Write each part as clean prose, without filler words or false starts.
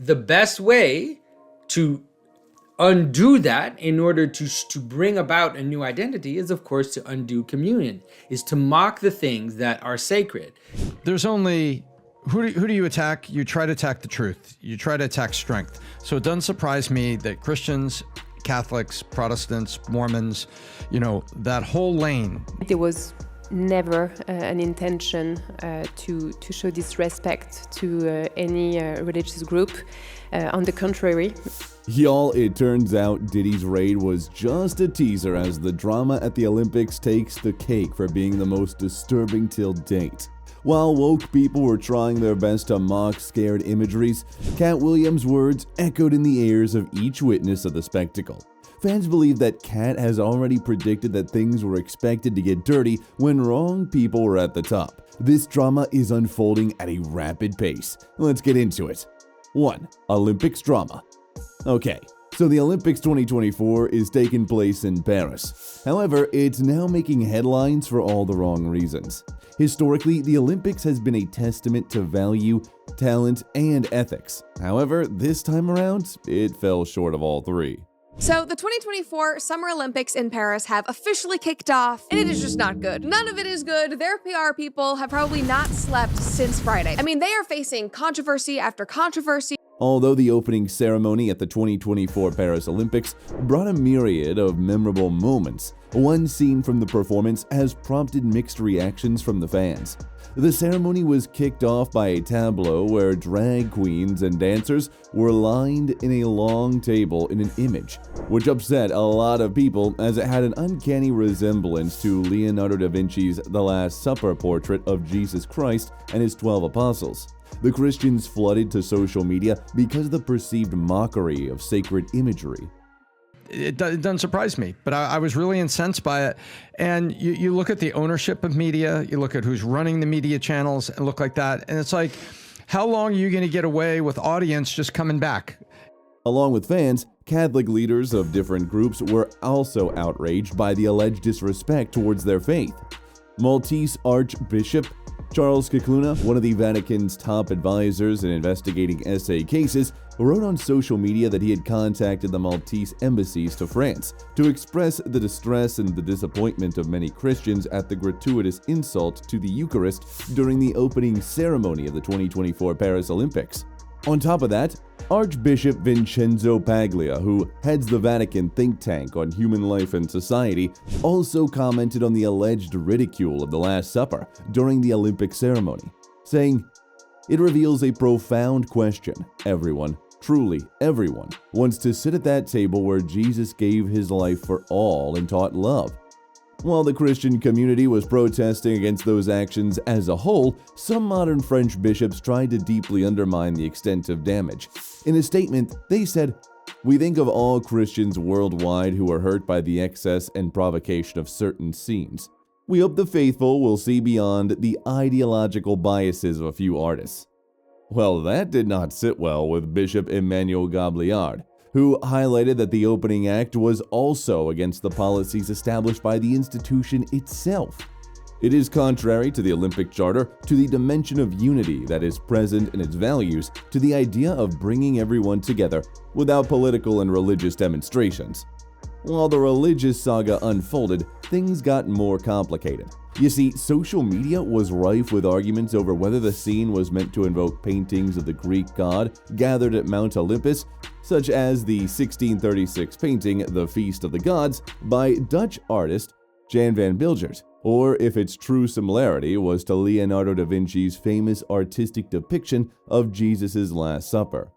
the best way to undo that in order to bring about a new identity is, of course, to undo communion, is to mock the things that are sacred. There's only, who do you attack? You try to attack the truth. You try to attack strength. So it doesn't surprise me that Christians, Catholics, Protestants, Mormons, that whole lane. There was never an intention to show disrespect to any religious group. On the contrary. Y'all, it turns out Diddy's raid was just a teaser as the drama at the Olympics takes the cake for being the most disturbing till date. While woke people were trying their best to mock scared imageries, Katt Willaim's words echoed in the ears of each witness of the spectacle. Fans believe that Katt has already predicted that things were expected to get dirty when wrong people were at the top. This drama is unfolding at a rapid pace. Let's get into it. 1. Olympics drama. Okay, so the Olympics 2024 is taking place in Paris. However, it's now making headlines for all the wrong reasons. Historically, the Olympics has been a testament to value, talent, and ethics. However, this time around, it fell short of all three. So the 2024 Summer Olympics in Paris have officially kicked off, and it is just not good. None of it is good. Their PR people have probably not slept since Friday. I mean, they are facing controversy after controversy. Although the opening ceremony at the 2024 Paris Olympics brought a myriad of memorable moments, one scene from the performance has prompted mixed reactions from the fans. The ceremony was kicked off by a tableau where drag queens and dancers were lined in a long table in an image, which upset a lot of people as it had an uncanny resemblance to Leonardo da Vinci's The Last Supper portrait of Jesus Christ and his 12 apostles. The Christians flooded to social media because of the perceived mockery of sacred imagery. It doesn't surprise me, but I was really incensed by it. And you look at the ownership of media, you look at who's running the media channels and look like that. And it's like, how long are you going to get away with audience just coming back? Along with fans, Catholic leaders of different groups were also outraged by the alleged disrespect towards their faith. Maltese Archbishop Charles Scicluna, one of the Vatican's top advisors in investigating SA cases, wrote on social media that he had contacted the Maltese embassies to France to express the distress and the disappointment of many Christians at the gratuitous insult to the Eucharist during the opening ceremony of the 2024 Paris Olympics. On top of that, Archbishop Vincenzo Paglia, who heads the Vatican think tank on human life and society, also commented on the alleged ridicule of the Last Supper during the Olympic ceremony, saying, "It reveals a profound question. Everyone, truly everyone, wants to sit at that table where Jesus gave his life for all and taught love." While the Christian community was protesting against those actions as a whole, some modern French bishops tried to deeply undermine the extent of damage. In a statement, they said, "We think of all Christians worldwide who are hurt by the excess and provocation of certain scenes. We hope the faithful will see beyond the ideological biases of a few artists." Well, that did not sit well with Bishop Emmanuel Gabliard, who highlighted that the opening act was also against the policies established by the institution itself. It is contrary to the Olympic Charter, to the dimension of unity that is present in its values, to the idea of bringing everyone together without political and religious demonstrations. While the religious saga unfolded, things got more complicated. You see, social media was rife with arguments over whether the scene was meant to invoke paintings of the Greek god gathered at Mount Olympus, such as the 1636 painting The Feast of the Gods by Dutch artist Jan van Bilgert, or if its true similarity was to Leonardo da Vinci's famous artistic depiction of Jesus' Last Supper.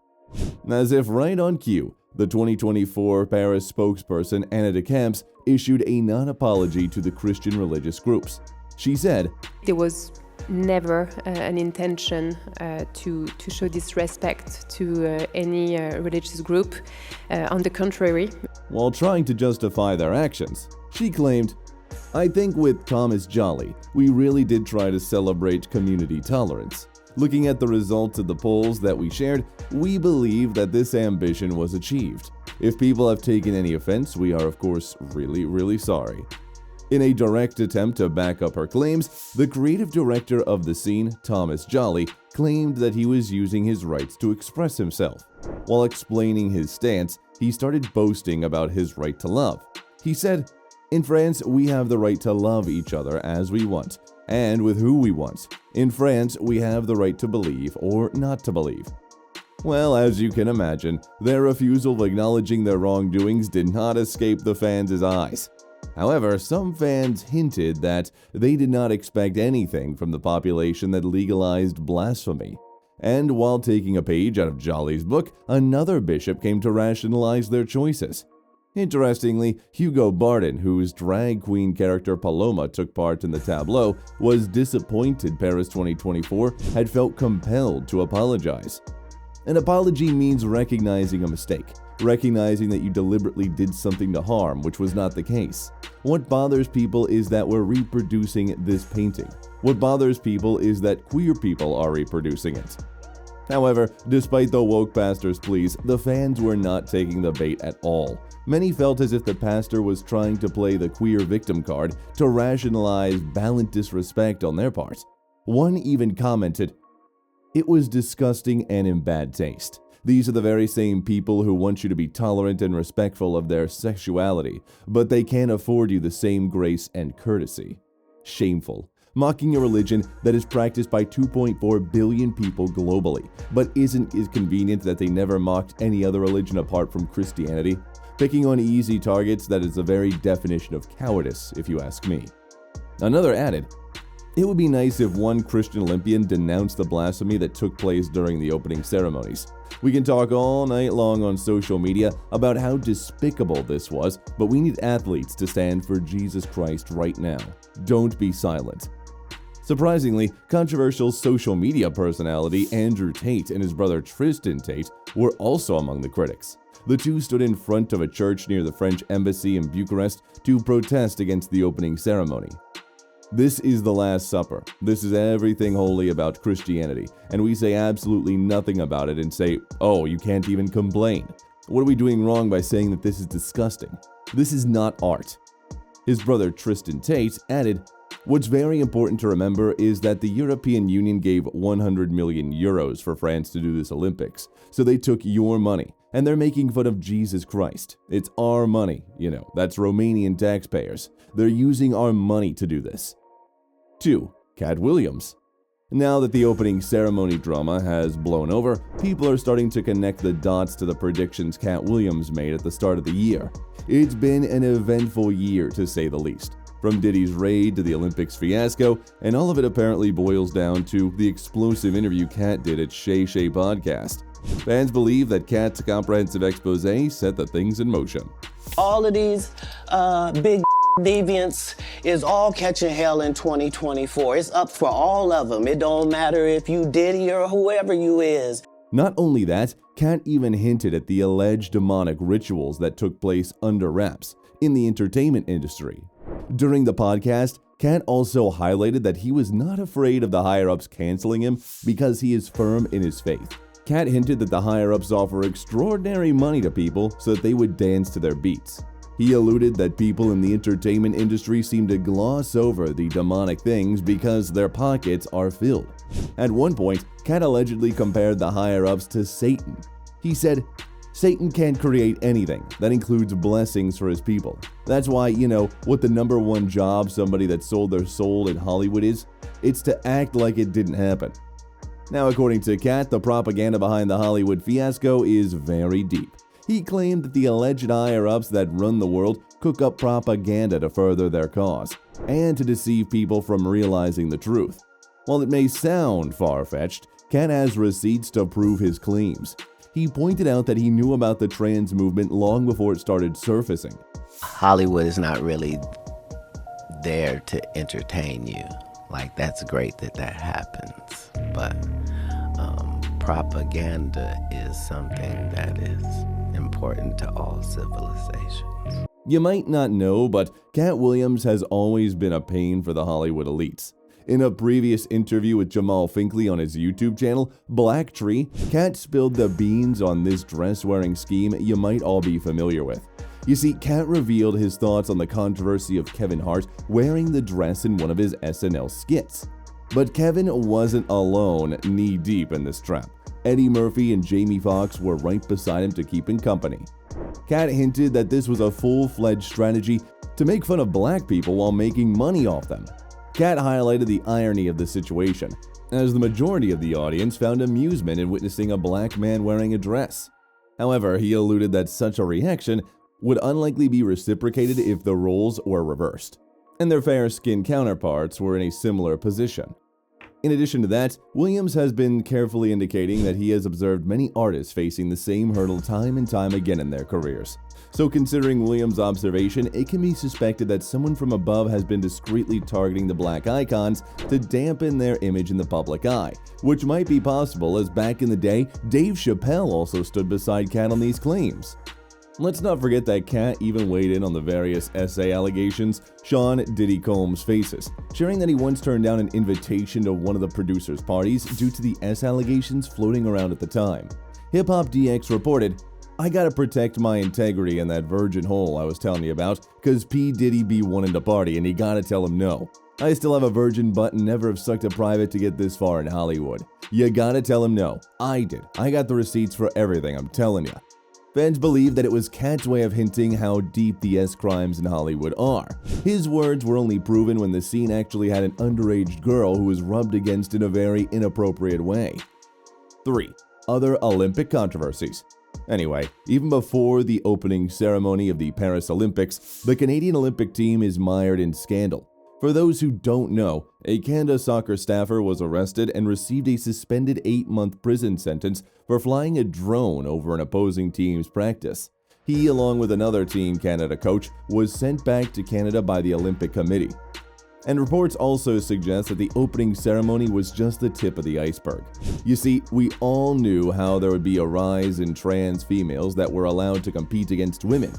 As if right on cue, the 2024 Paris spokesperson Anna de Camps issued a non-apology to the Christian religious groups. She said, There was never an intention to show disrespect to any religious group. On the contrary. While trying to justify their actions, she claimed, "I think with Thomas Jolly, we really did try to celebrate community tolerance. Looking at the results of the polls that we shared, we believe that this ambition was achieved. If people have taken any offense, we are of course really sorry." In a direct attempt to back up her claims, the creative director of the scene, Thomas Jolly, claimed that he was using his rights to express himself. While explaining his stance, he started boasting about his right to love. He said, "In France, we have the right to love each other as we want, and with who we want. In France, we have the right to believe or not to believe." Well, as you can imagine, their refusal of acknowledging their wrongdoings did not escape the fans' eyes. However, some fans hinted that they did not expect anything from the population that legalized blasphemy. And while taking a page out of Jolly's book, another bishop came to rationalize their choices. Interestingly, Hugo Bardin, whose drag queen character Paloma took part in the tableau, was disappointed Paris 2024 had felt compelled to apologize. An apology means recognizing a mistake, recognizing that you deliberately did something to harm, which was not the case. What bothers people is that we're reproducing this painting. What bothers people is that queer people are reproducing it. However, despite the woke pastor's pleas, the fans were not taking the bait at all. Many felt as if the pastor was trying to play the queer victim card to rationalize blatant disrespect on their part. One even commented, "It was disgusting and in bad taste. These are the very same people who want you to be tolerant and respectful of their sexuality, but they can't afford you the same grace and courtesy. Shameful. Mocking a religion that is practiced by 2.4 billion people globally, but isn't as convenient that they never mocked any other religion apart from Christianity. Picking on easy targets, that is the very definition of cowardice, if you ask me." Another added, "It would be nice if one Christian Olympian denounced the blasphemy that took place during the opening ceremonies. We can talk all night long on social media about how despicable this was, but we need athletes to stand for Jesus Christ right now. Don't be silent." Surprisingly, controversial social media personality Andrew Tate and his brother Tristan Tate were also among the critics. The two stood in front of a church near the French embassy in Bucharest to protest against the opening ceremony. "This is the Last Supper. This is everything holy about Christianity, and we say absolutely nothing about it and say, oh, you can't even complain. What are we doing wrong by saying that this is disgusting? This is not art." His brother Tristan Tate added, "What's very important to remember is that the European Union gave 100 million euros for France to do this Olympics, so they took your money, and they're making fun of Jesus Christ. It's our money, that's Romanian taxpayers. They're using our money to do this." 2. Katt Williams. Now that the opening ceremony drama has blown over, people are starting to connect the dots to the predictions Katt Williams made at the start of the year. It's been an eventful year, to say the least. From Diddy's raid to the Olympics fiasco, and all of it apparently boils down to the explosive interview Katt did at Shay Shay Podcast. Fans believe that Katt's comprehensive expose set the things in motion. All of these big deviants is all catching hell in 2024. It's up for all of them. It don't matter if you Diddy or whoever you is. Not only that, Katt even hinted at the alleged demonic rituals that took place under wraps in the entertainment industry. During the podcast, Katt also highlighted that he was not afraid of the higher-ups canceling him because he is firm in his faith. Katt hinted that the higher-ups offer extraordinary money to people so that they would dance to their beats. He alluded that people in the entertainment industry seem to gloss over the demonic things because their pockets are filled. At one point, Katt allegedly compared the higher-ups to Satan. He said, "Satan can't create anything. That includes blessings for his people. That's why, what the number one job somebody that sold their soul in Hollywood is? It's to act like it didn't happen." Now, according to Katt, the propaganda behind the Hollywood fiasco is very deep. He claimed that the alleged higher-ups that run the world cook up propaganda to further their cause, and to deceive people from realizing the truth. While it may sound far-fetched, Katt has receipts to prove his claims. He pointed out that he knew about the trans movement long before it started surfacing. Hollywood is not really there to entertain you. Like, that's great that happens, but propaganda is something that is important to all civilizations. You might not know, but Katt Williams has always been a pain for the Hollywood elites. In a previous interview with Jamal Finkley on his YouTube channel, Black Tree, Katt spilled the beans on this dress-wearing scheme you might all be familiar with. You see, Katt revealed his thoughts on the controversy of Kevin Hart wearing the dress in one of his SNL skits. But Kevin wasn't alone knee-deep in this trap. Eddie Murphy and Jamie Foxx were right beside him to keep him company. Katt hinted that this was a full-fledged strategy to make fun of black people while making money off them. Katt highlighted the irony of the situation, as the majority of the audience found amusement in witnessing a black man wearing a dress. However, he alluded that such a reaction would unlikely be reciprocated if the roles were reversed, and their fair-skinned counterparts were in a similar position. In addition to that, Williams has been carefully indicating that he has observed many artists facing the same hurdle time and time again in their careers. So considering Williams' observation, it can be suspected that someone from above has been discreetly targeting the black icons to dampen their image in the public eye, which might be possible as back in the day, Dave Chappelle also stood beside Katt on these claims. Let's not forget that Katt even weighed in on the various essay allegations Sean Diddy Combs faces, sharing that he once turned down an invitation to one of the producer's parties due to the allegations floating around at the time. Hip Hop DX reported, "I gotta protect my integrity in that virgin hole I was telling you about, cause P. Diddy be wanting to party and you gotta tell him no. I still have a virgin butt and never have sucked a private to get this far in Hollywood. You gotta tell him no. I did. I got the receipts for everything, I'm telling ya." Fans believe that it was Katt's way of hinting how deep the crimes in Hollywood are. His words were only proven when the scene actually had an underage girl who was rubbed against in a very inappropriate way. 3. Other Olympic controversies. Anyway, even before the opening ceremony of the Paris Olympics, the Canadian Olympic team is mired in scandal. For those who don't know, a Canada soccer staffer was arrested and received a suspended 8-month prison sentence for flying a drone over an opposing team's practice. He, along with another Team Canada coach, was sent back to Canada by the Olympic Committee. And reports also suggest that the opening ceremony was just the tip of the iceberg. You see, we all knew how there would be a rise in trans females that were allowed to compete against women.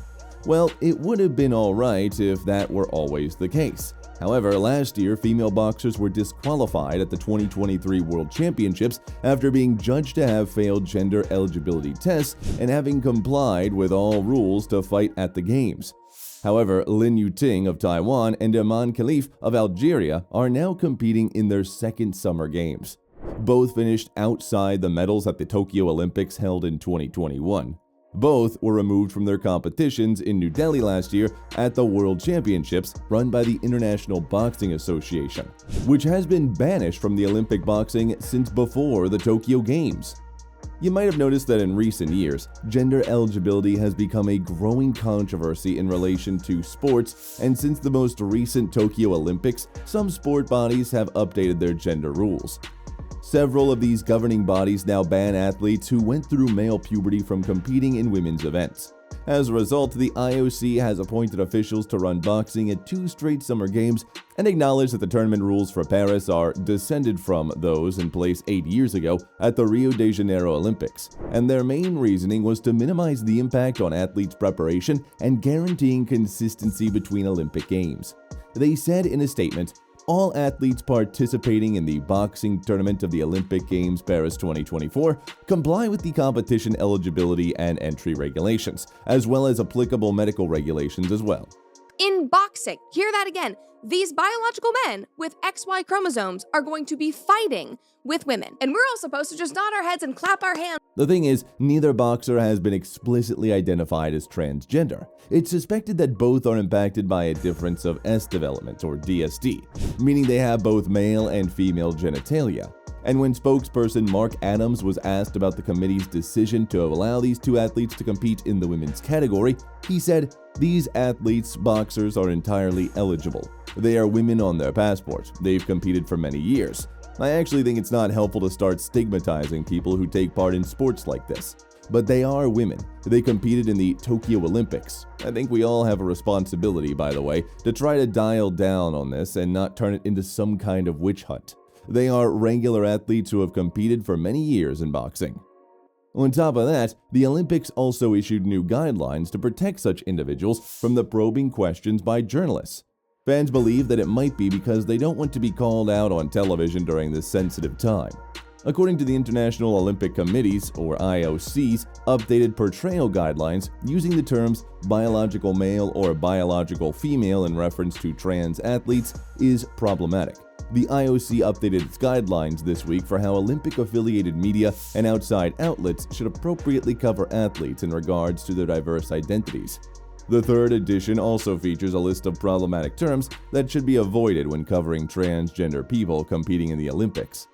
Well, it would have been alright if that were always the case. However, last year, female boxers were disqualified at the 2023 World Championships after being judged to have failed gender eligibility tests and having complied with all rules to fight at the Games. However, Lin Yuting of Taiwan and Iman Khalif of Algeria are now competing in their second Summer Games. Both finished outside the medals at the Tokyo Olympics held in 2021. Both were removed from their competitions in New Delhi last year at the World Championships run by the International Boxing Association, which has been banished from the Olympic boxing since before the Tokyo Games. You might have noticed that in recent years, gender eligibility has become a growing controversy in relation to sports, and since the most recent Tokyo Olympics, some sport bodies have updated their gender rules. Several of these governing bodies now ban athletes who went through male puberty from competing in women's events. As a result, the IOC has appointed officials to run boxing at 2 straight Summer Games and acknowledged that the tournament rules for Paris are descended from those in place 8 years ago at the Rio de Janeiro Olympics, and their main reasoning was to minimize the impact on athletes' preparation and guaranteeing consistency between Olympic Games. They said in a statement, "All athletes participating in the boxing tournament of the Olympic Games Paris 2024 comply with the competition eligibility and entry regulations, as well as applicable medical regulations as well." In boxing, hear that again, these biological men with XY chromosomes are going to be fighting with women. And we're all supposed to just nod our heads and clap our hands. The thing is, neither boxer has been explicitly identified as transgender. It's suspected that both are impacted by a difference of S development, or DSD, meaning they have both male and female genitalia. And when spokesperson Mark Adams was asked about the committee's decision to allow these 2 athletes to compete in the women's category, he said, "These athletes, boxers, are entirely eligible. They are women on their passport. They've competed for many years. I actually think it's not helpful to start stigmatizing people who take part in sports like this. But they are women. They competed in the Tokyo Olympics. I think we all have a responsibility, by the way, to try to dial down on this and not turn it into some kind of witch hunt. They are regular athletes who have competed for many years in boxing." On top of that, the Olympics also issued new guidelines to protect such individuals from the probing questions by journalists. Fans believe that it might be because they don't want to be called out on television during this sensitive time. According to the International Olympic Committee's, or IOC's, updated portrayal guidelines, using the terms biological male or biological female in reference to trans athletes is problematic. The IOC updated its guidelines this week for how Olympic-affiliated media and outside outlets should appropriately cover athletes in regards to their diverse identities. The third edition also features a list of problematic terms that should be avoided when covering transgender people competing in the Olympics.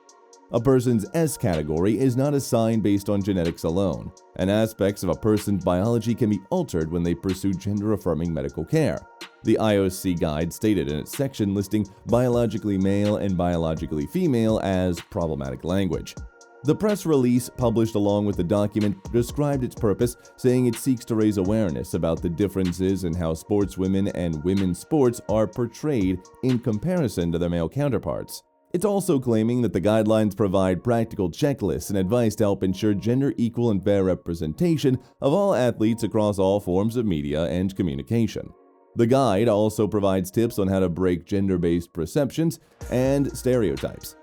A person's S category is not assigned based on genetics alone, and aspects of a person's biology can be altered when they pursue gender-affirming medical care. The IOC guide stated in its section listing biologically male and biologically female as problematic language. The press release published along with the document described its purpose, saying it seeks to raise awareness about the differences in how sportswomen and women's sports are portrayed in comparison to their male counterparts. It's also claiming that the guidelines provide practical checklists and advice to help ensure gender equal and fair representation of all athletes across all forms of media and communication. The guide also provides tips on how to break gender-based perceptions and stereotypes.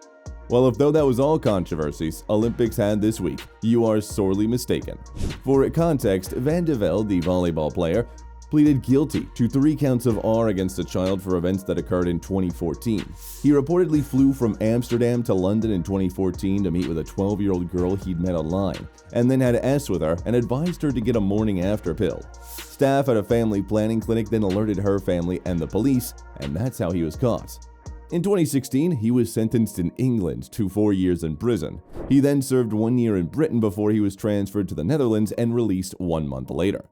Well, if though that was all controversies Olympics had this week, you are sorely mistaken. For context, Van de Velde, the volleyball player, pleaded guilty to 3 counts of R against a child for events that occurred in 2014. He reportedly flew from Amsterdam to London in 2014 to meet with a 12-year-old girl he'd met online, and then had S with her and advised her to get a morning after pill. Staff at a family planning clinic then alerted her family and the police, and that's how he was caught. In 2016, he was sentenced in England to 4 years in prison. He then served 1 year in Britain before he was transferred to the Netherlands and released 1 month later.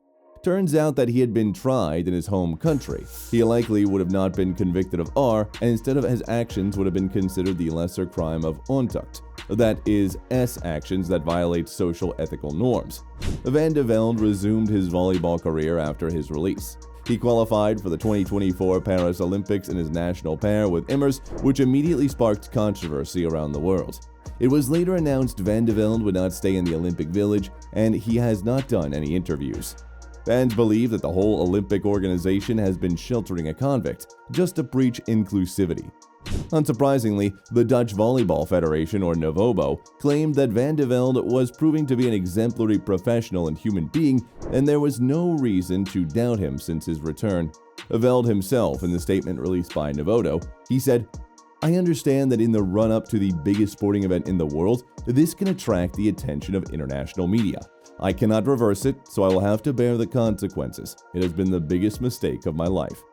Turns out that he had been tried in his home country. He likely would have not been convicted of R, and instead of his actions would have been considered the lesser crime of ontucht, that is, S actions that violate social ethical norms. Van de Velde resumed his volleyball career after his release. He qualified for the 2024 Paris Olympics in his national pair with Immers, which immediately sparked controversy around the world. It was later announced Van de Velde would not stay in the Olympic Village, and he has not done any interviews. Fans believe that the whole Olympic organization has been sheltering a convict, just to preach inclusivity. Unsurprisingly, the Dutch Volleyball Federation, or NVOBO, claimed that Van de Velde was proving to be an exemplary professional and human being, and there was no reason to doubt him since his return. Velde himself, in the statement released by NVOBO, he said, "I understand that in the run-up to the biggest sporting event in the world, this can attract the attention of international media. I cannot reverse it, so I will have to bear the consequences. It has been the biggest mistake of my life."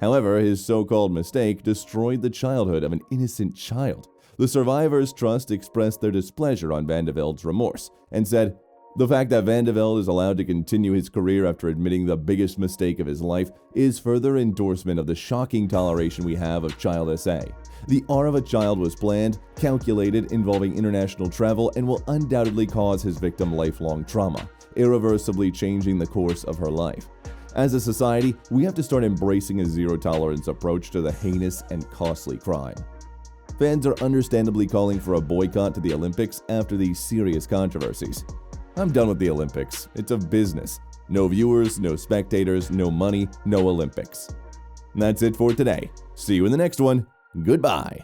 However, his so-called mistake destroyed the childhood of an innocent child. The survivors' trust expressed their displeasure on Van de Velde's remorse and said, "The fact that Van de Velde is allowed to continue his career after admitting the biggest mistake of his life is further endorsement of the shocking toleration we have of child SA. The R of a child was planned, calculated, involving international travel, and will undoubtedly cause his victim lifelong trauma, irreversibly changing the course of her life. As a society, we have to start embracing a zero-tolerance approach to the heinous and costly crime." Fans are understandably calling for a boycott to the Olympics after these serious controversies. I'm done with the Olympics. It's a business. No viewers, no spectators, no money, no Olympics. And that's it for today. See you in the next one. Goodbye.